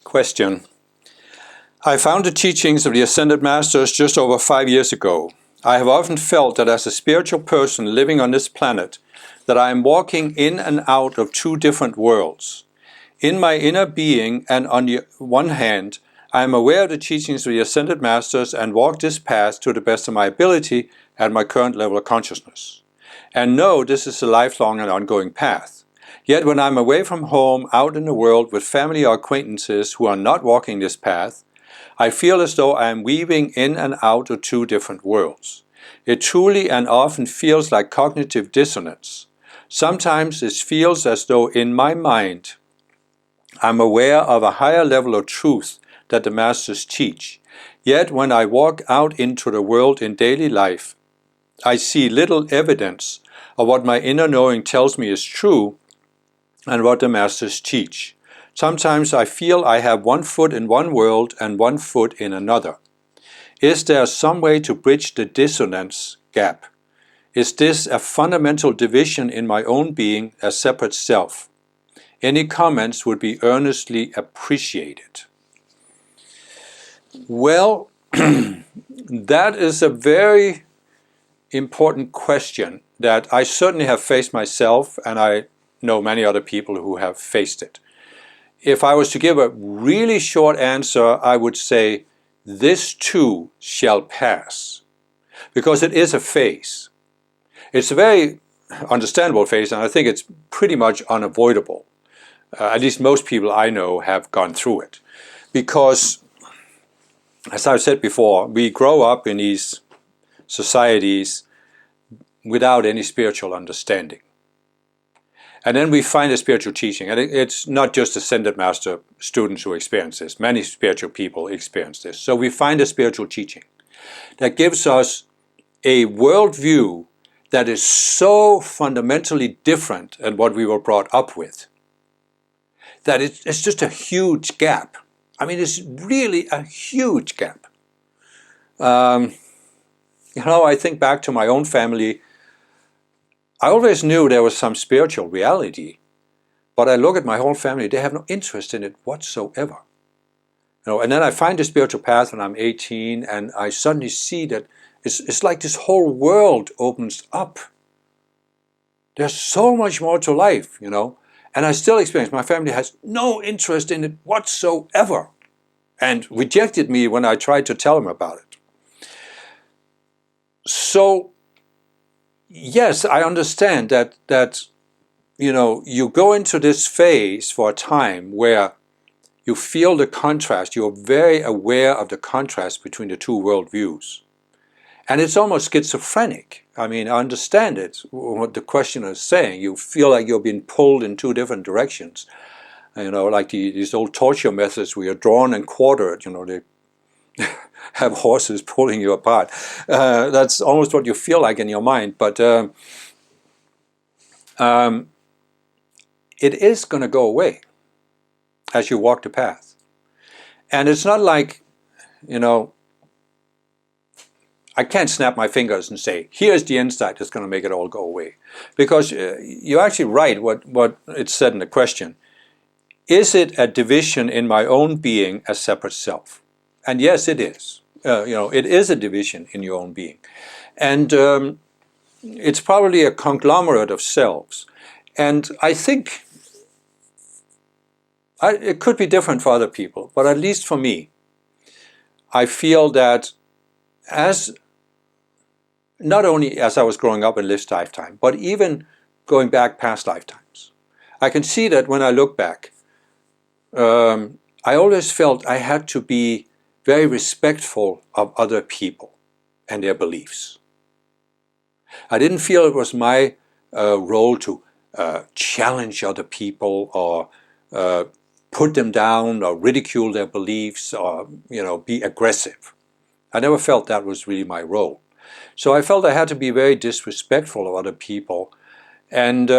Question. I found the teachings of the Ascended Masters just over 5 years ago. I have often felt that as a spiritual person living on this planet, that I am walking in and out of two different worlds. In my inner being, and on the one hand, I am aware of the teachings of the Ascended Masters and walk this path to the best of my ability at my current level of consciousness. And know this is a lifelong and ongoing path. Yet when I'm away from home, out in the world with family or acquaintances who are not walking this path, I feel as though I am weaving in and out of two different worlds. It truly and often feels like cognitive dissonance. Sometimes it feels as though in my mind I'm aware of a higher level of truth that the Masters teach. Yet when I walk out into the world in daily life, I see little evidence of what my inner knowing tells me is true and what the Masters teach. Sometimes I feel I have one foot in one world and one foot in another. Is there some way to bridge the dissonance gap? Is this a fundamental division in my own being, a separate self? Any comments would be earnestly appreciated. Well, that is a very important question that I certainly have faced myself, and I know many other people who have faced it. If I was to give a really short answer, I would say, this too shall pass. Because it is a phase. It's a very understandable phase, and I think it's pretty much unavoidable. At least most people I know have gone through it. Because, as I've said before, we grow up in these societies without any spiritual understanding. And then we find a spiritual teaching, and it's not just Ascended Master students who experience this. Many spiritual people experience this. So we find a spiritual teaching that gives us a worldview that is so fundamentally different than what we were brought up with, that it's just a huge gap. I mean, it's really a huge gap. I think back to my own family. I always knew there was some spiritual reality, but I look at my whole family, they have no interest in it whatsoever. And then I find the spiritual path when I'm 18, and I suddenly see that it's like this whole world opens up. There's so much more to life, and I still experience my family has no interest in it whatsoever, and rejected me when I tried to tell them about it. So, yes, I understand that you go into this phase for a time where you feel the contrast, you're very aware of the contrast between the two worldviews. And it's almost schizophrenic. I mean, I understand it, what the questioner is saying. You feel like you're being pulled in two different directions. Like these old torture methods where you're drawn and quartered, they have horses pulling you apart. That's almost what you feel like in your mind. But it is going to go away as you walk the path. And it's not like, I can't snap my fingers and say, here's the insight that's going to make it all go away. Because you're actually right what it said in the question. Is it a division in my own being, a separate self? And yes, it is. It is a division in your own being. And it's probably a conglomerate of selves. And I think it could be different for other people, but at least for me, I feel that not only as I was growing up in this lifetime, but even going back past lifetimes, I can see that when I look back, I always felt I had to be very respectful of other people and their beliefs. I didn't feel it was my role to challenge other people or put them down or ridicule their beliefs or be aggressive. I never felt that was really my role. So I felt I had to be very disrespectful of other people. And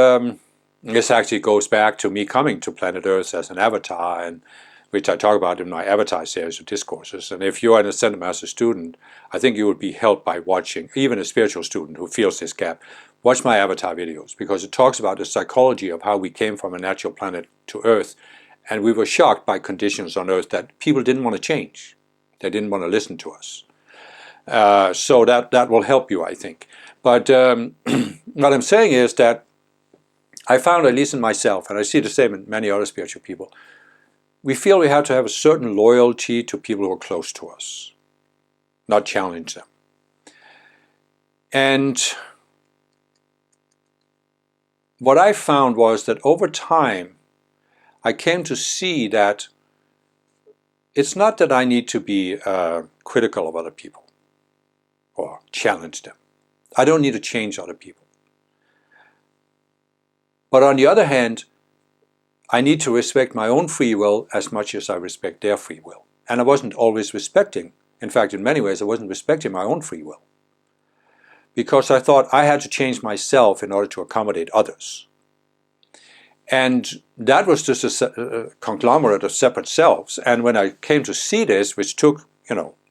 this actually goes back to me coming to planet Earth as an avatar, and which I talk about in my Avatar series of discourses. And if you're an Ascended Master student, I think you would be helped by watching, even a spiritual student who feels this gap, watch my Avatar videos, because it talks about the psychology of how we came from a natural planet to Earth And we were shocked by conditions on earth that people didn't want to change. They didn't want to listen to us. So that will help you, I think. But what I'm saying is that I found, at least in myself, and I see the same in many other spiritual people, we feel we have to have a certain loyalty to people who are close to us, not challenge them. And what I found was that over time, I came to see that it's not that I need to be critical of other people or challenge them. I don't need to change other people. But on the other hand, I need to respect my own free will as much as I respect their free will. And I wasn't always respecting, in fact, in many ways, I wasn't respecting my own free will. Because I thought I had to change myself in order to accommodate others. And that was just a conglomerate of separate selves. And when I came to see this, which took,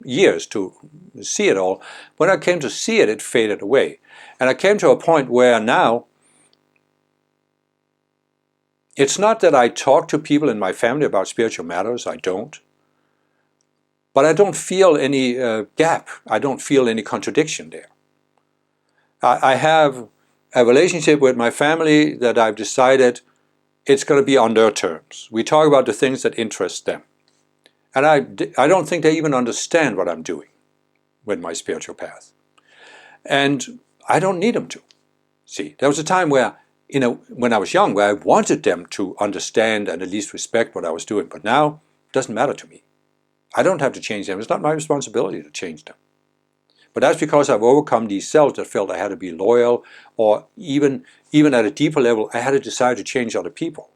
years to see it all, when I came to see it, it faded away. And I came to a point where now, it's not that I talk to people in my family about spiritual matters, I don't. But I don't feel any gap, I don't feel any contradiction there. I have a relationship with my family that I've decided it's going to be on their terms. We talk about the things that interest them. And I don't think they even understand what I'm doing with my spiritual path. And I don't need them to. See, there was a time where, when I was young, where I wanted them to understand and at least respect what I was doing. But now, it doesn't matter to me. I don't have to change them. It's not my responsibility to change them. But that's because I've overcome these selves that felt I had to be loyal, or even at a deeper level, I had to decide to change other people.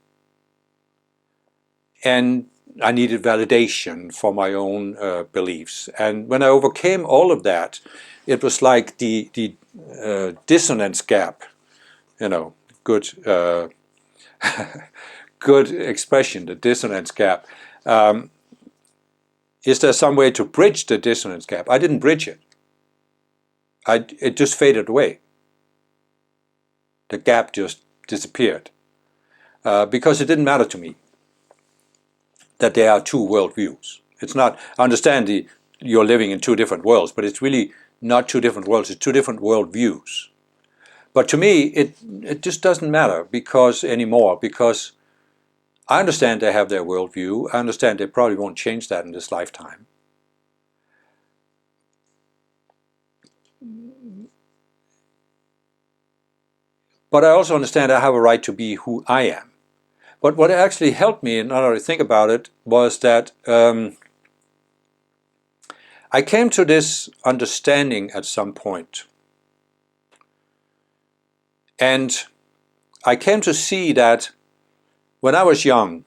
And I needed validation for my own beliefs. And when I overcame all of that, it was like the dissonance gap, good good expression, the dissonance gap. Is there some way to bridge the dissonance gap? I didn't bridge it. It just faded away. The gap just disappeared. Because it didn't matter to me that there are two worldviews. It's not, I understand you're living in two different worlds, but it's really not two different worlds, it's two different worldviews. But to me, it just doesn't matter anymore, because I understand they have their worldview. I understand they probably won't change that in this lifetime. But I also understand I have a right to be who I am. But what actually helped me, in order to think about it, was that I came to this understanding at some point. And I came to see that when I was young,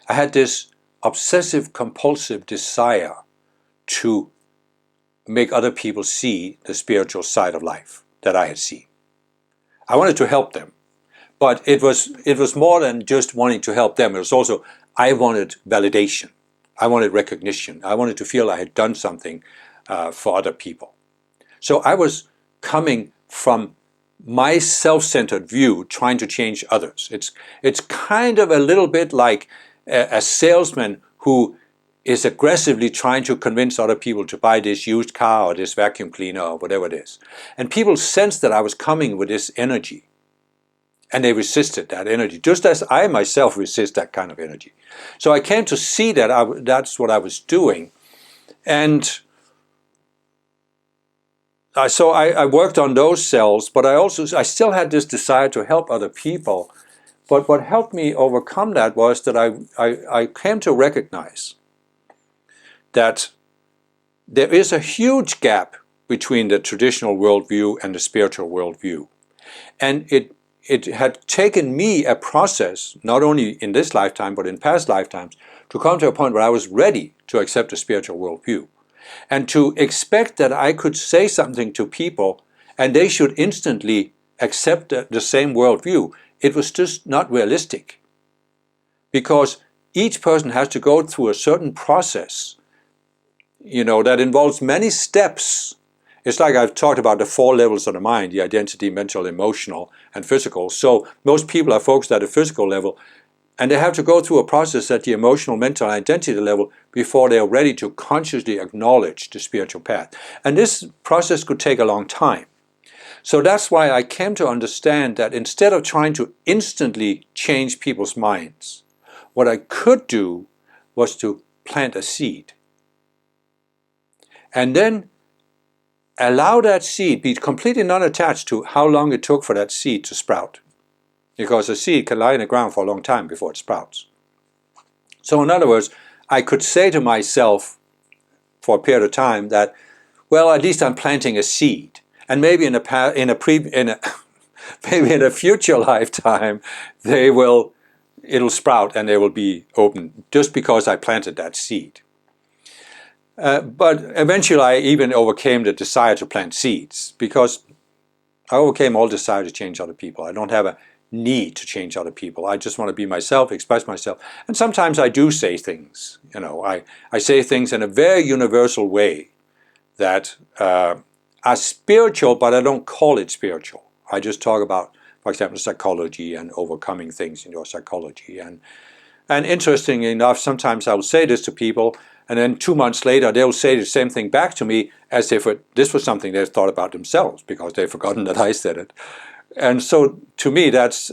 I had this obsessive-compulsive desire to make other people see the spiritual side of life that I had seen. I wanted to help them, but it was more than just wanting to help them. It was also, I wanted validation. I wanted recognition. I wanted to feel I had done something for other people. So I was coming from my self-centered view, trying to change others. It's kind of a little bit like a salesman who is aggressively trying to convince other people to buy this used car or this vacuum cleaner or whatever it is. And people sensed that I was coming with this energy. And they resisted that energy, just as I myself resist that kind of energy. So I came to see that that's what I was doing. And so I worked on those cells, but I still had this desire to help other people. But what helped me overcome that was that I came to recognize that there is a huge gap between the traditional worldview and the spiritual worldview. And it had taken me a process, not only in this lifetime, but in past lifetimes, to come to a point where I was ready to accept the spiritual worldview. And to expect that I could say something to people and they should instantly accept the same worldview, it was just not realistic. Because each person has to go through a certain process, that involves many steps. It's like I've talked about the 4 levels of the mind, the identity, mental, emotional, and physical. So most people are focused at the physical level. And they have to go through a process at the emotional, mental, identity level before they are ready to consciously acknowledge the spiritual path. And this process could take a long time. So that's why I came to understand that instead of trying to instantly change people's minds, what I could do was to plant a seed. And then allow that seed, be completely non-attached to how long it took for that seed to sprout. Because a seed can lie in the ground for a long time before it sprouts. So in other words, I could say to myself for a period of time that, well, at least I'm planting a seed. And maybe in maybe in a future lifetime, it'll sprout and they will be open just because I planted that seed. But eventually I even overcame the desire to plant seeds, because I overcame all desire to change other people. I don't have a need to change other people. I just want to be myself, express myself. And sometimes I do say things. I say things in a very universal way that are spiritual, but I don't call it spiritual. I just talk about, for example, psychology and overcoming things in your psychology. And interestingly enough, sometimes I will say this to people, and then 2 months later they'll say the same thing back to me as if this was something they thought about themselves, because they've forgotten that I said it. And so to me that's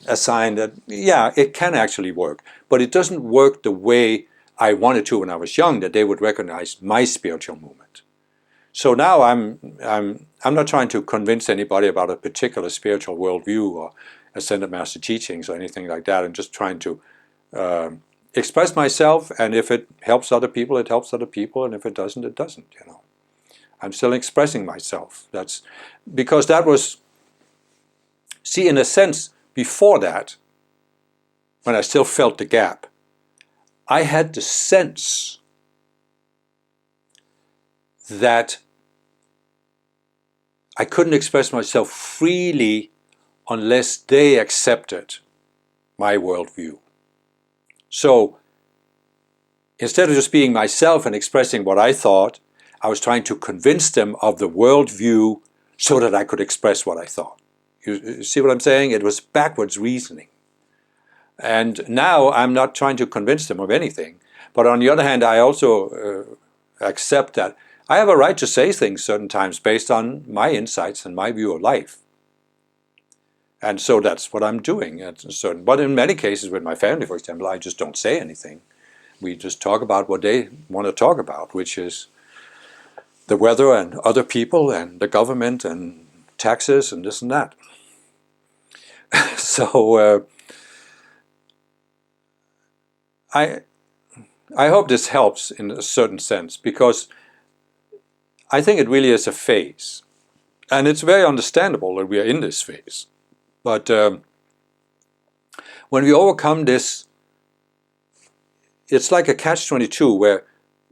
a sign that, yeah, it can actually work. But it doesn't work the way I wanted to when I was young, that they would recognize my spiritual movement. So now I'm not trying to convince anybody about a particular spiritual worldview or Ascended Master teachings or anything like that. I'm just trying to express myself, and if it helps other people, it helps other people, and if it doesn't, it doesn't. I'm still expressing myself. That's because that was, see, in a sense, before that, when I still felt the gap, I had the sense that I couldn't express myself freely unless they accepted my worldview. So instead of just being myself and expressing what I thought, I was trying to convince them of the worldview so that I could express what I thought. You see what I'm saying? It was backwards reasoning. And now I'm not trying to convince them of anything. But on the other hand, I also accept that I have a right to say things certain times based on my insights and my view of life. And so that's what I'm doing. But in many cases with my family, for example, I just don't say anything. We just talk about what they want to talk about, which is the weather and other people and the government and taxes and this and that. So I hope this helps in a certain sense, because I think it really is a phase. And it's very understandable that we are in this phase. But when we overcome this, it's like a catch-22, where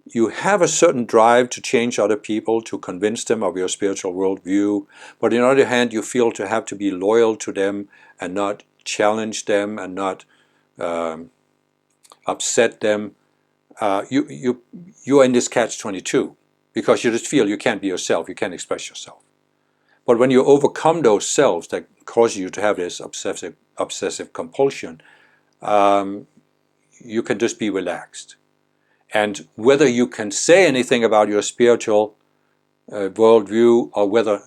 you have a certain drive to change other people, to convince them of your spiritual worldview, but on the other hand, you feel to have to be loyal to them and not challenge them and not upset them. You are in this catch-22 because you just feel you can't be yourself, you can't express yourself. But when you overcome those selves that cause you to have this obsessive compulsion, you can just be relaxed. And whether you can say anything about your spiritual worldview or whether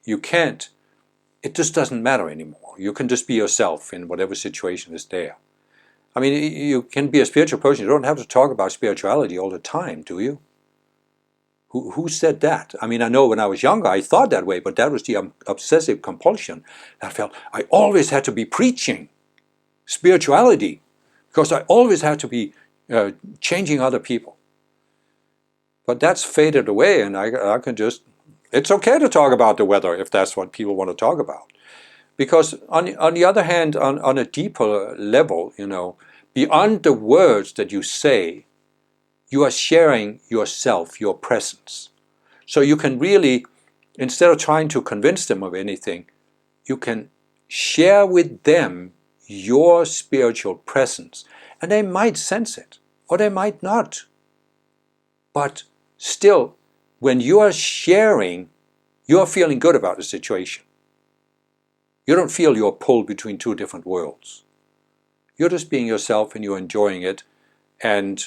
you can't, it just doesn't matter anymore. You can just be yourself in whatever situation is there. I mean, you can be a spiritual person. You don't have to talk about spirituality all the time, do you? Who said that? I mean, I know when I was younger, I thought that way, but that was the obsessive compulsion. I felt I always had to be preaching spirituality because I always had to be changing other people. But that's faded away, and I can just, it's okay to talk about the weather if that's what people want to talk about. Because on the other hand, on a deeper level, beyond the words that you say, you are sharing yourself, your presence. So you can really, instead of trying to convince them of anything, you can share with them your spiritual presence. And they might sense it, or they might not. But still, when you are sharing, you are feeling good about the situation. You don't feel you're pulled between two different worlds. You're just being yourself and you're enjoying it, and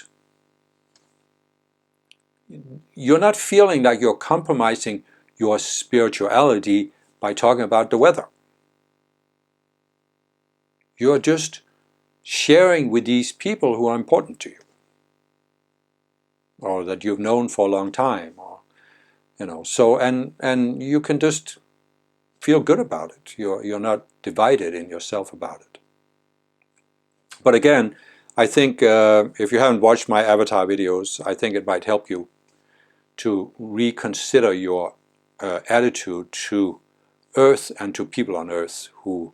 you're not feeling like you're compromising your spirituality by talking about the weather. You're just sharing with these people who are important to you, or that you've known for a long time, or so, and you can just feel good about it. You're not divided in yourself about it. But again, I think if you haven't watched my avatar videos, I think it might help you to reconsider your attitude to Earth and to people on Earth who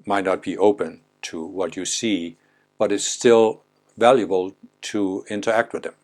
might not be open to what you see, but it's still valuable to interact with them.